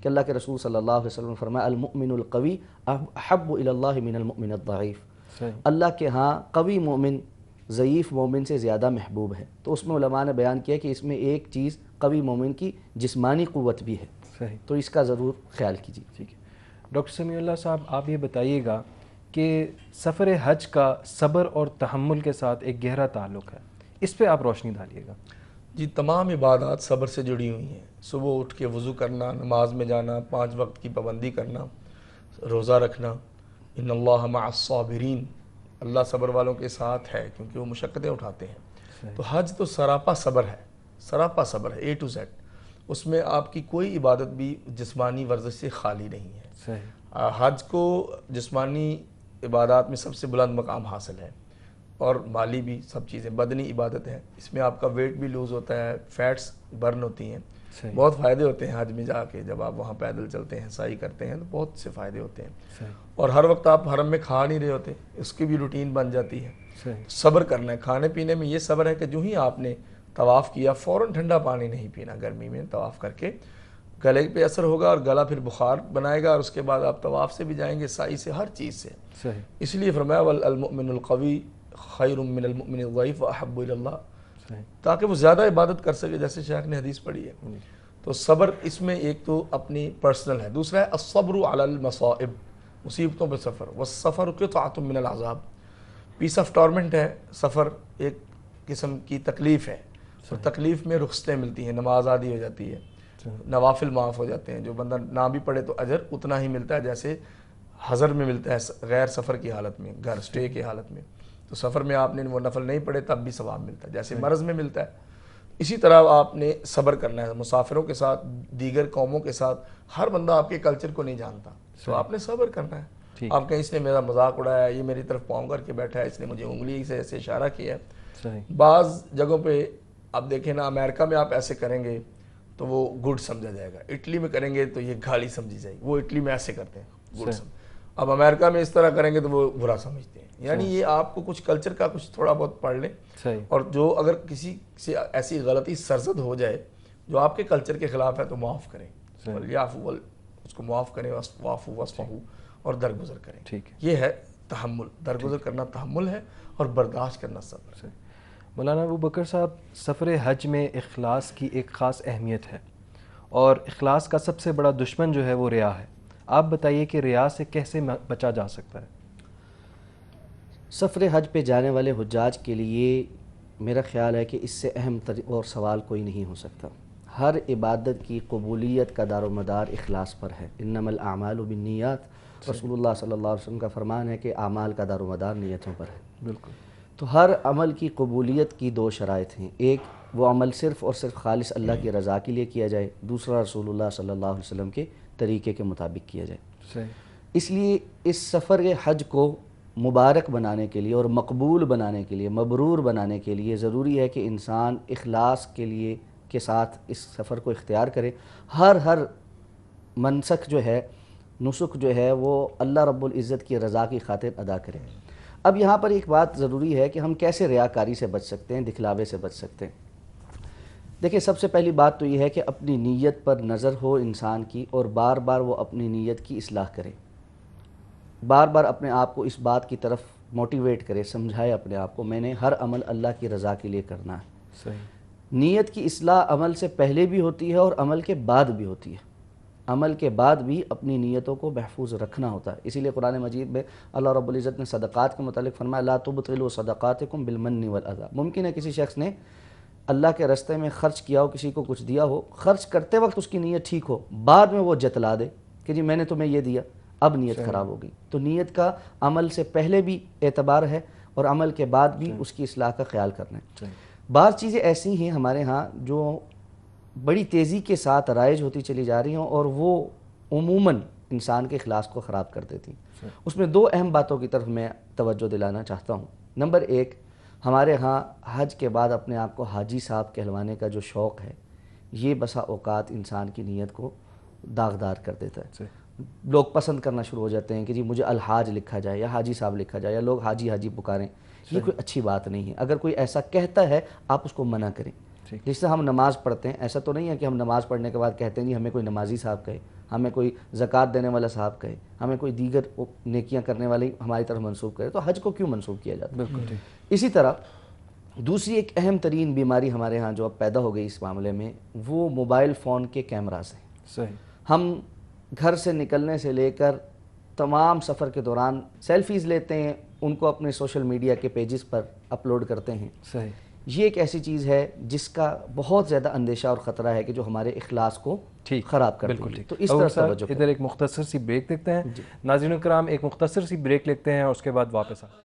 کہ اللہ کے رسول صلی اللہ علیہ وسلم نے فرمایا المؤمن القوی احب الی اللہ من المؤمن الضعیف، اللہ کے ہاں قوی مومن ضعیف مومن سے زیادہ محبوب ہے۔ تو اس میں علماء نے بیان کیا کہ اس میں ایک چیز قوی مومن کی جسمانی قوت بھی ہے، تو اس کا ضرور خیال کیجیے۔ ٹھیک ہے ڈاکٹر سمیع اللہ صاحب، آپ یہ بتائیے گا کہ سفر حج کا صبر اور تحمل کے ساتھ ایک گہرا تعلق ہے، اس پہ آپ روشنی ڈالیے گا۔ جی، تمام عبادات صبر سے جڑی ہوئی ہیں۔ صبح اٹھ کے وضو کرنا، نماز میں جانا، 5 وقت کی پابندی کرنا، روزہ رکھنا، ان اللہ مع الصابرین، اللہ صبر والوں کے ساتھ ہے کیونکہ وہ مشقتیں اٹھاتے ہیں۔ تو حج تو سراپا صبر ہے، سراپا صبر ہے، A to Z۔ اس میں آپ کی کوئی عبادت بھی جسمانی ورزش سے خالی نہیں ہے۔ حج کو جسمانی عبادات میں سب سے بلند مقام حاصل ہے، اور مالی بھی، سب چیزیں بدنی عبادت ہے۔ اس میں آپ کا ویٹ بھی لوز ہوتا ہے، فیٹس برن ہوتی ہیں، بہت فائدے ہوتے ہیں حج میں جا کے۔ جب آپ وہاں پیدل چلتے ہیں، سعی کرتے ہیں، تو بہت سے فائدے ہوتے ہیں، اور ہر وقت آپ حرم میں کھا نہیں رہے ہوتے، اس کی بھی روٹین بن جاتی ہے۔ صبر کرنا ہے کھانے پینے میں، یہ صبر ہے کہ جو ہی آپ نے طواف کیا فوراً ٹھنڈا پانی نہیں پینا، گرمی میں طواف کر کے گلے پہ اثر ہوگا اور گلا پھر بخار بنائے گا، اور اس کے بعد آپ طواف سے بھی جائیں گے، سعی سے، ہر چیز سے۔ اس لیے فرمایا والمؤمن القوی خیر من المؤمن الضعیف واحب الی اللہ، تاکہ وہ زیادہ عبادت کر سکے، جیسے شیخ نے حدیث پڑھی ہے۔ تو صبر اس میں ایک تو اپنی پرسنل ہے، دوسرا ہے الصبر علی المصائب، مصیبتوں پہ صبر، والسفر قطعۃ من العذاب، پیس آف ٹورمنٹ ہے سفر، ایک قسم کی تکلیف ہے، اور تکلیف میں رخصتیں ملتی ہیں، نماز آدھی ہو جاتی ہے، نوافل معاف ہو جاتے ہیں، جو بندہ نہ بھی پڑھے تو اجر اتنا ہی ملتا ہے جیسے حضر میں ملتا ہے غیر سفر کی حالت میں، گھر سٹے کی حالت میں۔ تو سفر میں آپ نے وہ نفل نہیں پڑھے تب بھی ثواب ملتا ہے، جیسے مرض میں ملتا ہے۔ اسی طرح آپ نے صبر کرنا ہے مسافروں کے ساتھ، دیگر قوموں کے ساتھ۔ ہر بندہ آپ کے کلچر کو نہیں جانتا، تو آپ نے صبر کرنا ہے۔ آپ کہیں اس نے میرا مذاق اڑایا ہے، یہ میری طرف پاؤں کر کے بیٹھا ہے، اس نے مجھے انگلی سے ایسے اشارہ کیا ہے۔ بعض جگہوں پہ آپ دیکھیں نا، امریکہ میں آپ ایسے کریں گے تو وہ گڈ سمجھا جائے گا، اٹلی میں کریں گے تو یہ گالی سمجھی جائے گی، وہ اٹلی میں ایسے کرتے ہیں گڈ سمجھ، اب امریکہ میں اس طرح کریں گے تو وہ برا سمجھتے ہیں۔ یعنی یہ آپ کو کچھ کلچر کا کچھ تھوڑا بہت پڑھ لیں، اور جو اگر کسی سے ایسی غلطی سرزد ہو جائے جو آپ کے کلچر کے خلاف ہے تو معاف کریں، اس کو معاف کریں، واعفوا واصفحوا، اور درگزر کریں۔ یہ ہے تحمل، درگزر کرنا تحمل ہے، اور برداشت کرنا صبر ہے۔ مولانا ابوبکر صاحب، سفر حج میں اخلاص کی ایک خاص اہمیت ہے، اور اخلاص کا سب سے بڑا دشمن جو ہے وہ ریا ہے۔ آپ بتائیے کہ ریا سے کیسے بچا جا سکتا ہے؟ سفر حج پہ جانے والے حجاج کے لیے میرا خیال ہے کہ اس سے اہم اور سوال کوئی نہیں ہو سکتا۔ ہر عبادت کی قبولیت کا دار و مدار اخلاص پر ہے۔ انما الاعمال بالنیات، رسول اللہ صلی اللہ علیہ وسلم کا فرمان ہے کہ اعمال کا دار و مدار نیتوں پر ہے۔ بالکل۔ تو ہر عمل کی قبولیت کی 2 شرائط ہیں، ایک وہ عمل صرف اور صرف خالص اللہ کی رضا کے لیے کیا جائے، دوسرا رسول اللہ صلی اللہ علیہ وسلم کے طریقے کے مطابق کیا جائے۔ اس لیے اس سفر حج کو مبارک بنانے کے لیے اور مقبول بنانے کے لیے، مبرور بنانے کے لیے ضروری ہے کہ انسان اخلاص کے ساتھ اس سفر کو اختیار کرے۔ ہر منسک جو ہے، نسک جو ہے، وہ اللہ رب العزت کی رضا کی خاطر ادا کرے۔ اب یہاں پر ایک بات ضروری ہے کہ ہم کیسے ریاکاری سے بچ سکتے ہیں، دکھلاوے سے بچ سکتے ہیں۔ دیکھیں، سب سے پہلی بات تو یہ ہے کہ اپنی نیت پر نظر ہو انسان کی، اور بار بار وہ اپنی نیت کی اصلاح کرے، بار بار اپنے آپ کو اس بات کی طرف موٹیویٹ کرے، سمجھائے اپنے آپ کو میں نے ہر عمل اللہ کی رضا کے لیے کرنا ہے۔ نیت کی اصلاح عمل سے پہلے بھی ہوتی ہے اور عمل کے بعد بھی ہوتی ہے۔ عمل کے بعد بھی اپنی نیتوں کو محفوظ رکھنا ہوتا ہے۔ اسی لیے قرآن مجید میں اللہ رب العزت نے صدقات کے متعلق فرمایا لا تبطلوا صدقاتکم بالمن والاذی۔ ممکن ہے کسی شخص نے اللہ کے راستے میں خرچ کیا ہو، کسی کو کچھ دیا ہو، خرچ کرتے وقت اس کی نیت ٹھیک ہو، بعد میں وہ جتلا دے کہ جی میں نے تمہیں یہ دیا، اب نیت خراب ہو گئی۔ تو نیت کا عمل سے پہلے بھی اعتبار ہے، اور عمل کے بعد بھی اس کی اصلاح کا خیال کرنا ہے۔ بعض چیزیں ایسی ہیں ہمارے ہاں جو بڑی تیزی کے ساتھ رائج ہوتی چلی جا رہی ہیں، اور وہ عموماً انسان کے اخلاص کو خراب کر دیتی ہیں۔ اس میں 2 اہم باتوں کی طرف میں توجہ دلانا چاہتا ہوں۔ نمبر 1، ہمارے ہاں حج کے بعد اپنے آپ کو حاجی صاحب کہلوانے کا جو شوق ہے، یہ بسا اوقات انسان کی نیت کو داغدار کر دیتا ہے۔ لوگ پسند کرنا شروع ہو جاتے ہیں کہ جی مجھے الحاج لکھا جائے، یا حاجی صاحب لکھا جائے، یا لوگ حاجی حاجی پکاریں۔ یہ کوئی اچھی بات نہیں ہے۔ اگر کوئی ایسا کہتا ہے آپ اس کو منع کریں۔ جس سے ہم نماز پڑھتے ہیں، ایسا تو نہیں ہے کہ ہم نماز پڑھنے کے بعد کہتے ہیں جی ہمیں کوئی نمازی صاحب کہے، ہمیں کوئی زکوٰۃ دینے والا صاحب کہے, ہمیں کوئی دیگر نیکیاں کرنے والی ہماری طرف منسوب کرے, تو حج کو کیوں منسوب کیا جاتا ہے؟ بالکل. اسی طرح دوسری ایک اہم ترین بیماری ہمارے ہاں جو اب پیدا ہو گئی اس معاملے میں, وہ موبائل فون کے کیمراز ہیں. صحیح. ہم گھر سے نکلنے سے لے کر تمام سفر کے دوران سیلفیز لیتے ہیں, ان کو اپنے سوشل میڈیا کے پیجز پر اپلوڈ کرتے ہیں. صحیح. یہ ایک ایسی چیز ہے جس کا بہت زیادہ اندیشہ اور خطرہ ہے کہ جو ہمارے اخلاص کو خراب کر بالکل دے گی. ٹھیک. تو اس ابو طرح صاحب توجہ ادھر ایک مختصر سی بریک دیکھتے ہیں. ناظرین کرام ایک مختصر سی بریک لیتے ہیں اور اس کے بعد واپس آتے ہیں.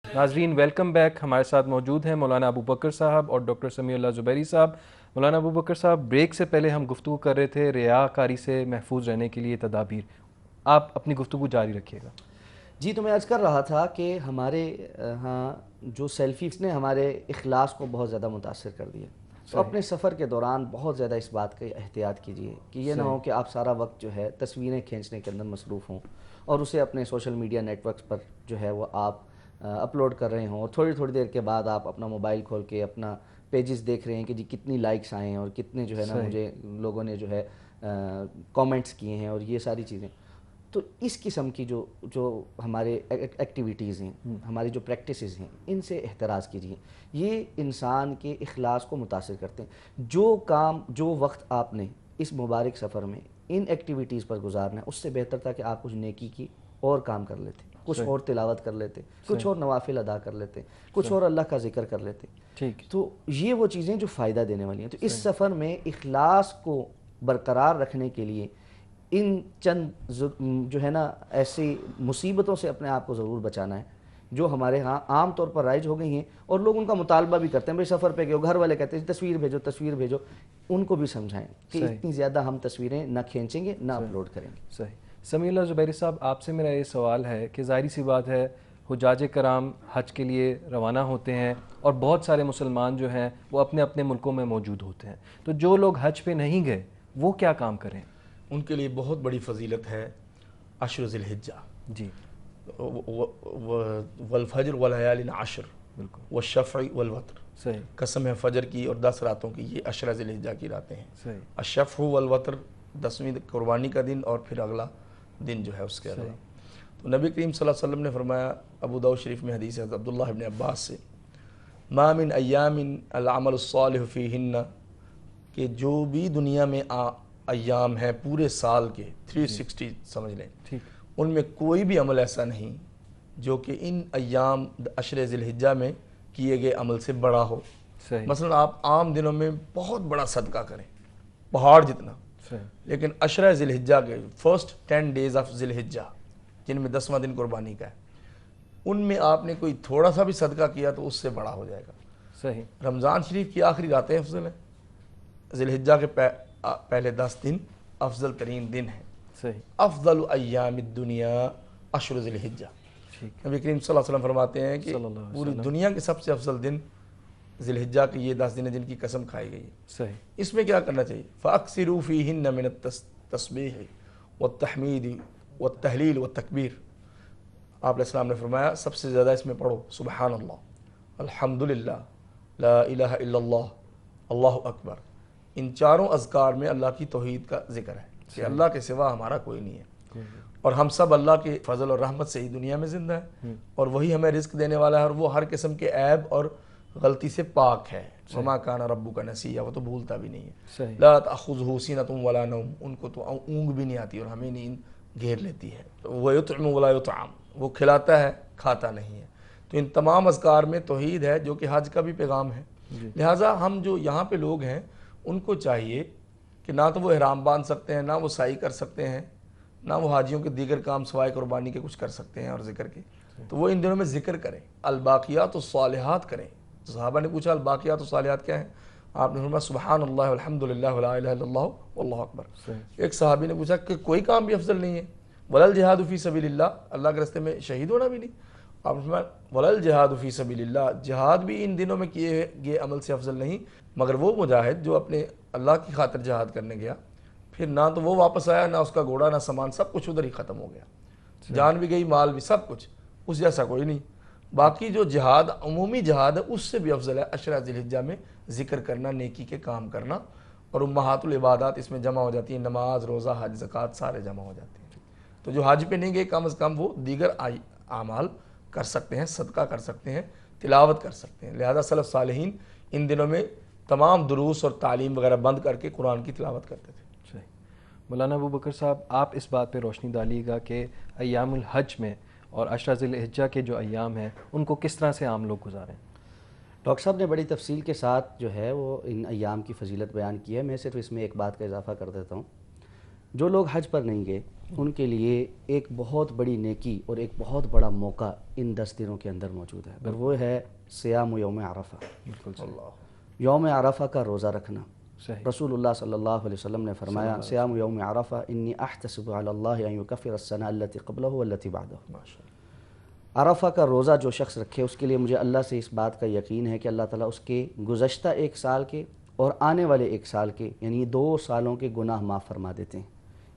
ناظرین ویلکم بیک. ہمارے ساتھ موجود ہیں مولانا ابو بکر صاحب اور ڈاکٹر سمیع اللہ زبیری صاحب. مولانا ابو بکر صاحب, بریک سے پہلے ہم گفتگو کر رہے تھے ریاکاری سے محفوظ رہنے کے لیے تدابیر. آپ اپنی گفتگو جاری رکھیے گا. جی, تو میں عرض کر رہا تھا کہ ہمارے ہاں جو سیلفیز نے ہمارے اخلاص کو بہت زیادہ متاثر کر دیا. تو اپنے سفر کے دوران بہت زیادہ اس بات کا احتیاط کیجیے کہ یہ نہ ہو کہ آپ سارا وقت جو ہے تصویریں کھینچنے کے اندر مصروف ہوں اور اسے اپنے سوشل میڈیا نیٹ ورکس پر جو ہے وہ آپ اپلوڈ کر رہے ہوں, اور تھوڑی دیر کے بعد آپ اپنا موبائل کھول کے اپنا پیجز دیکھ رہے ہیں کہ جی کتنی لائکس آئے ہیں اور کتنے جو ہے نا مجھے لوگوں نے جو ہے کامنٹس کیے ہیں اور یہ ساری چیزیں. تو اس قسم کی جو ہمارے ایکٹیویٹیز ہیں, ہماری جو پریکٹسز ہیں, ان سے احتراز کیجیے. یہ انسان کے اخلاص کو متاثر کرتے ہیں. جو وقت آپ نے اس مبارک سفر میں ان ایکٹیویٹیز پر گزارنا ہے, اس سے بہتر تھا کہ آپ کچھ نیکی کی اور کام کر لیتے, کچھ اور تلاوت کر لیتے, کچھ اور نوافل ادا کر لیتے, کچھ اور اللہ کا ذکر کر لیتے. ٹھیک. تو یہ وہ چیزیں جو فائدہ دینے والی ہیں. تو اس سفر میں اخلاص کو برقرار رکھنے کے لیے ان چند جو ہے نا ایسی مصیبتوں سے اپنے آپ کو ضرور بچانا ہے جو ہمارے ہاں عام طور پر رائج ہو گئی ہیں, اور لوگ ان کا مطالبہ بھی کرتے ہیں. بھائی سفر پہ گئے ہو, گھر والے کہتے ہیں تصویر بھیجو. ان کو بھی سمجھائیں کہ اتنی زیادہ ہم تصویریں نہ کھینچیں گے, نہ اپلوڈ کریں گے. صحیح. سمیع اللہ زبیری صاحب, آپ سے میرا یہ سوال ہے کہ ظاہری سی بات ہے حجاج کرام حج کے لیے روانہ ہوتے ہیں اور بہت سارے مسلمان جو ہیں وہ اپنے اپنے ملکوں میں موجود ہوتے ہیں. تو جو لوگ حج پہ نہیں گئے وہ کیا کام کریں؟ ان کے لیے بہت بڑی فضیلت ہے عشر ذی الحجہ. جی. والفجر واللیال عشر, بالکل. والشفع والوتر. صحیح. قسم ہے فجر کی اور 10 راتوں کی, یہ عشر ذی الحجہ کی راتیں ہیں. صحیح. الشفع والوتر 10ویں قربانی کا دن اور پھر اگلا دن جو ہے اس کے علاوہ. تو نبی کریم صلی اللہ علیہ وسلم نے فرمایا, ابو داؤد شریف میں حدیث ہے عبداللہ ابن عباس سے, ما من ایام العمل الصالح فیہن, کہ جو بھی دنیا میں ایام ہیں پورے سال کے 360 سمجھ لیں, ان میں کوئی بھی عمل ایسا نہیں جو کہ ان ایام عشر ذی الحجہ میں کیے گئے عمل سے بڑا ہو. مثلا آپ عام دنوں میں بہت بڑا صدقہ کریں, پہاڑ جتنا, لیکن عشر ذی الحجہ کے فرسٹ 10 days آف ذی الحجہ جن میں 10واں دن قربانی کا ہے, ان میں آپ نے کوئی تھوڑا سا بھی صدقہ کیا تو اس سے بڑا ہو جائے گا. صحیح. رمضان شریف کی آخری راتیں افضل ہیں, ذی الحجہ کے پہلے 10 دن افضل ترین دن ہیں. صحیح. افضل ایام الدنیا عشر ذی الحجہ. نبی کریم صلی اللہ علیہ وسلم فرماتے ہیں کہ پوری دنیا کے سب سے افضل دن ذی الحجہ کے یہ 10 دن ہیں جن کی قسم کھائی گئی ہے. صحیح. اس میں کیا کرنا چاہیے؟ فَأَكْثِرُوا فِيهِنَّ مِنَ التَّسْبِيحِ وَالتَّحْمِيدِ وَالتَّهْلِيلِ وَالتَّكْبِيرِ. آپ علیہ السلام نے فرمایا سب سے زیادہ اس میں پڑھو سبحان اللہ, الحمدللہ, لا الہ الا اللہ, اللہ اکبر. ان چاروں اذکار میں اللہ کی توحید کا ذکر ہے کہ اللہ کے سوا ہمارا کوئی نہیں ہے, اور ہم سب اللہ کے فضل اور رحمت سے ہی دنیا میں زندہ ہیں, اور وہی ہمیں رزق دینے والا ہے, اور وہ ہر قسم کے عیب اور غلطی سے پاک ہے. وما کان ربک نسیا, وہ تو بھولتا بھی نہیں ہے. لا تأخذہ سنۃ ولا نوم, ان کو تو اونگ بھی نہیں آتی اور ہمیں نیند گھیر لیتی ہے. ویطعم ولا یطعم, وہ کھلاتا ہے کھاتا نہیں ہے. تو ان تمام اذکار میں توحید ہے جو کہ حج کا بھی پیغام ہے. لہٰذا ہم جو یہاں پہ لوگ ہیں ان کو چاہیے کہ نہ تو وہ احرام باندھ سکتے ہیں, نہ وہ سعی کر سکتے ہیں, نہ وہ حاجیوں کے دیگر کام سوائے قربانی کے کچھ کر سکتے ہیں اور ذکر کے, تو وہ ان دنوں میں ذکر کریں, الباقیات الصالحات کریں. صحابہ نے پوچھا الباقیات الصالحات کیا ہیں؟ آپ نے فرمایا سبحان اللہ والحمدللہ ولا الہ الا اللہ واللہ اکبر. ایک صحابی نے پوچھا کہ کوئی کام بھی افضل نہیں ہے؟ ولل جہاد فی سبیل اللہ، اللہ کے راستے میں شہید ہونا بھی نہیں. آپ نے فرمایا ولل جہاد فی سبیل اللہ، جہاد بھی ان دنوں میں کیے گئے عمل سے افضل نہیں، مگر وہ مجاہد جو اپنے اللہ کی خاطر جہاد کرنے گیا، پھر نہ تو وہ واپس آیا، نہ اس کا گھوڑا، نہ سامان، سب کچھ ادھر ہی ختم ہو گیا، جان بھی گئی، مال بھی، سب کچھ، اس جیسا کوئی نہیں. باقی جو جہاد عمومی جہاد ہے اس سے بھی افضل ہے عشرہ ذی الحجہ میں ذکر کرنا، نیکی کے کام کرنا، اور امہات العبادات اس میں جمع ہو جاتی ہیں، نماز، روزہ، حج، زکوٰۃ سارے جمع ہو جاتے ہیں. تو جو حج پہ نہیں گئے کم از کم وہ دیگر اعمال کر سکتے ہیں، صدقہ کر سکتے ہیں، تلاوت کر سکتے ہیں. لہذا سلف صالحین ان دنوں میں تمام دروس اور تعلیم وغیرہ بند کر کے قرآن کی تلاوت کرتے تھے. صحیح. مولانا ابو بکر صاحب، آپ اس بات پہ روشنی ڈالیے گا کہ ایام الحج میں اور عشرہ ذی الحجہ کے جو ایام ہیں ان کو کس طرح سے عام لوگ گزاریں؟ ڈاکٹر صاحب نے بڑی تفصیل کے ساتھ جو ہے وہ ان ایام کی فضیلت بیان کی ہے. میں صرف اس میں ایک بات کا اضافہ کر دیتا ہوں. جو لوگ حج پر نہیں گئے ان کے لیے ایک بہت بڑی نیکی اور ایک بہت بڑا موقع ان 10 دنوں کے اندر موجود ہے، اور وہ ہے صیام یوم عرفہ. بالکل صحیح. یوم عرفہ کا روزہ رکھنا. صحیح. رسول اللہ صلی اللہ علیہ وسلم نے فرمایا صیام یوم عرفہ انی احتسب علی اللہ ان یکفر السنہ التی قبلہ والتی بعدہ. عرفہ کا روزہ جو شخص رکھے اس کے لیے مجھے اللہ سے اس بات کا یقین ہے کہ اللہ تعالیٰ اس کے گزشتہ 1 سال کے اور آنے والے 1 سال کے یعنی 2 سالوں کے گناہ معاف فرما دیتے ہیں.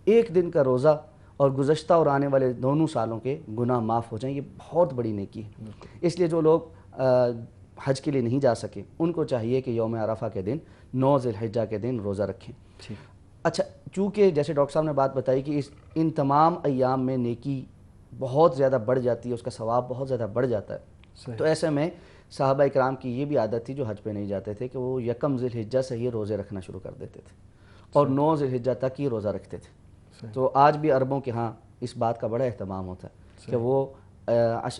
1 دن کا روزہ اور گزشتہ اور آنے والے دونوں سالوں کے گناہ معاف ہو جائیں، یہ بہت بڑی نیکی ہے. اس لیے جو لوگ حج کے لیے نہیں جا سکے ان کو چاہیے کہ یوم عرفہ کے دن 9 ذی الحجہ کے دن روزہ رکھیں. اچھا، چونکہ جیسے ڈاکٹر صاحب نے بات بتائی کہ ان تمام ایام میں نیکی بہت زیادہ بڑھ جاتی ہے، اس کا ثواب بہت زیادہ بڑھ جاتا ہے، تو ایسے میں صحابہ اکرام کی یہ بھی عادت تھی جو حج پہ نہیں جاتے تھے کہ وہ 1 ذی الحجہ سے ہی روزے رکھنا شروع کر دیتے تھے اور 9 ذی الحجہ تک ہی روزہ رکھتے تھے. تو آج بھی عربوں کے ہاں اس بات کا بڑا اہتمام ہوتا ہے کہ وہ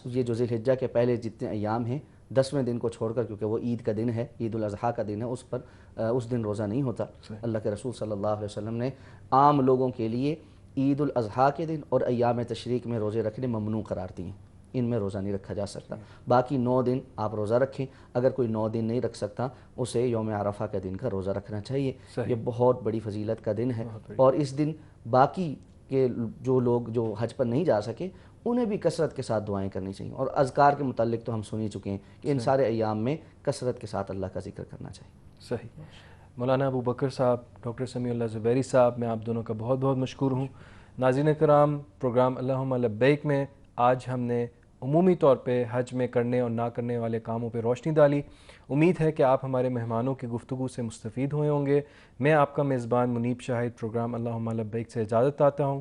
یہ جو ذی الحجہ کے پہلے جتنے ایام ہیں 10ویں دن کو چھوڑ کر، کیونکہ وہ عید کا دن ہے، عید الاضحیٰ کا دن ہے، اس دن روزہ نہیں ہوتا. اللہ کے رسول صلی اللہ علیہ وسلم نے عام لوگوں کے لیے عید الاضحیٰ کے دن اور ایام تشریق میں روزے رکھنے ممنوع قرار دیے. ان میں روزہ نہیں رکھا جا سکتا. باقی 9 دن آپ روزہ رکھیں. اگر کوئی 9 دن نہیں رکھ سکتا اسے یوم عرفہ کے دن کا روزہ رکھنا چاہیے. یہ بہت بڑی فضیلت کا دن ہے، اور اس دن باقی کے جو لوگ جو حج پر نہیں جا سکے انہیں بھی کثرت کے ساتھ دعائیں کرنی چاہیے. اور اذکار کے متعلق تو ہم سن ہی چکے ہیں کہ ان سارے ایام میں کثرت کے ساتھ اللہ کا ذکر کرنا چاہیے. صحیح. مولانا ابو بکر صاحب، ڈاکٹر سمیع اللہ زبیری صاحب، میں آپ دونوں کا بہت بہت مشکور ہوں. ناظرین کرام، پروگرام اللہم لبیک میں آج ہم نے عمومی طور پہ حج میں کرنے اور نہ کرنے والے کاموں پہ روشنی ڈالی. امید ہے کہ آپ ہمارے مہمانوں کی گفتگو سے مستفید ہوئے ہوں گے. میں آپ کا میزبان منیب شاہد پروگرام اللہم لبیک سے اجازت چاہتا ہوں.